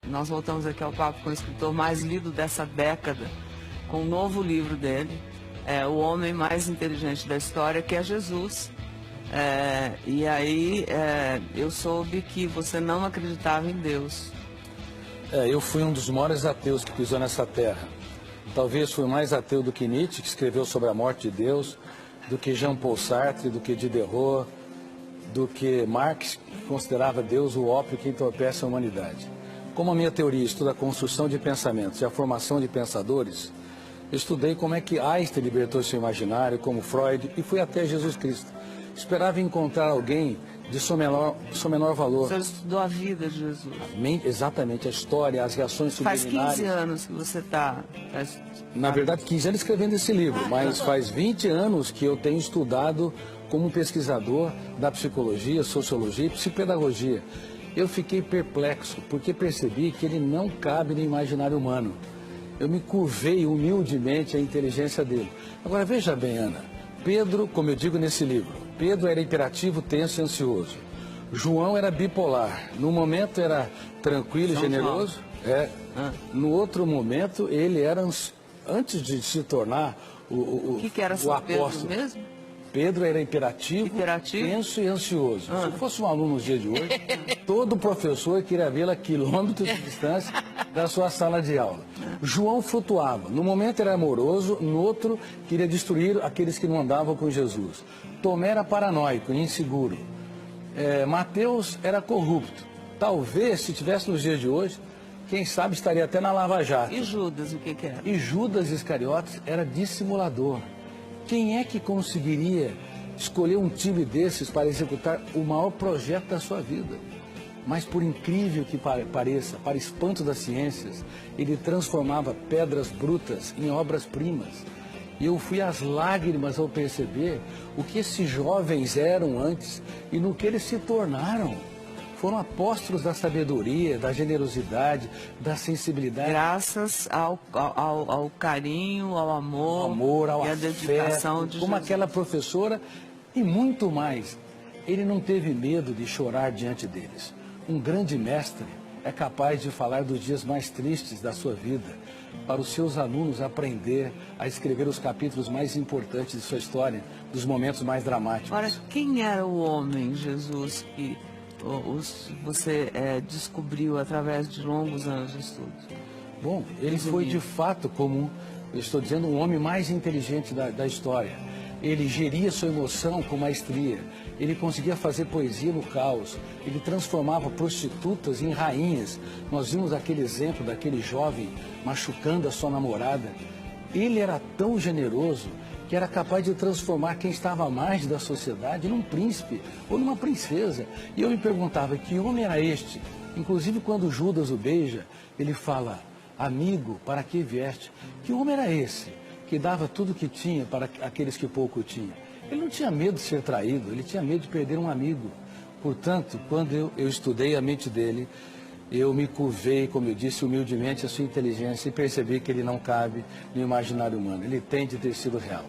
Nós voltamos aqui ao papo com o escritor mais lido dessa década, com um novo livro dele, O Homem Mais Inteligente da História, que é Jesus. E aí eu soube que você não acreditava em Deus. Eu fui um dos maiores ateus que pisou nessa terra. Talvez fui mais ateu do que Nietzsche, que escreveu sobre a morte de Deus, do que Jean-Paul Sartre, do que Diderot, do que Marx, que considerava Deus o ópio que entorpece a humanidade. Como a minha teoria estuda a construção de pensamentos e a formação de pensadores, eu estudei como é que Einstein libertou seu imaginário, como Freud, e fui até Jesus Cristo. Esperava encontrar alguém de seu menor valor. Você estudou a vida de Jesus. Exatamente, a história, as reações subliminares. Faz 15 anos que você está... Na verdade, 15 anos escrevendo esse livro, mas faz 20 anos que eu tenho estudado como pesquisador da psicologia, sociologia e psicopedagogia. Eu fiquei perplexo, porque percebi que ele não cabe no imaginário humano. Eu me curvei humildemente à inteligência dele. Agora, veja bem, Ana, Pedro, como eu digo nesse livro, Pedro era hiperativo, tenso e ansioso. João era bipolar. No momento era tranquilo e generoso. No outro momento ele era, antes de se tornar o que era o apóstolo. Pedro mesmo? Pedro era hiperativo, tenso e ansioso. Se fosse um aluno nos dias de hoje, todo professor queria vê-lo a quilômetros de distância da sua sala de aula. João flutuava. No momento era amoroso, no outro queria destruir aqueles que não andavam com Jesus. Tomé era paranoico e inseguro. Mateus era corrupto. Talvez, se tivesse nos dias de hoje, quem sabe estaria até na Lava Jato. E Judas, o que era? E Judas Iscariotes era dissimulador. Quem é que conseguiria escolher um time desses para executar o maior projeto da sua vida? Mas por incrível que pareça, para espanto das ciências, ele transformava pedras brutas em obras-primas. E eu fui às lágrimas ao perceber o que esses jovens eram antes e no que eles se tornaram. Foram apóstolos da sabedoria, da generosidade, da sensibilidade. Graças ao carinho, ao amor, ao e à afeto, dedicação de como Jesus. aquela professora e muito mais. Ele não teve medo de chorar diante deles. Um grande mestre é capaz de falar dos dias mais tristes da sua vida, para os seus alunos aprender a escrever os capítulos mais importantes de sua história, dos momentos mais dramáticos. Ora, quem era o homem, Jesus, que você descobriu através de longos anos de estudos? Bom, ele foi de fato, como eu estou dizendo, um homem mais inteligente da história. Ele geria sua emoção com maestria. Ele conseguia fazer poesia no caos. Ele transformava prostitutas em rainhas. Nós vimos aquele exemplo daquele jovem machucando a sua namorada. Ele era tão generoso que era capaz de transformar quem estava à margem da sociedade num príncipe ou numa princesa. E eu me perguntava, que homem era este? Inclusive, quando Judas o beija, ele fala, amigo, para que vieste? Que homem era esse que dava tudo o que tinha para aqueles que pouco tinham? Ele não tinha medo de ser traído, ele tinha medo de perder um amigo. Portanto, quando eu estudei a mente dele, eu me curvei, como eu disse, humildemente a sua inteligência e percebi que ele não cabe no imaginário humano. Ele tem de ter sido real.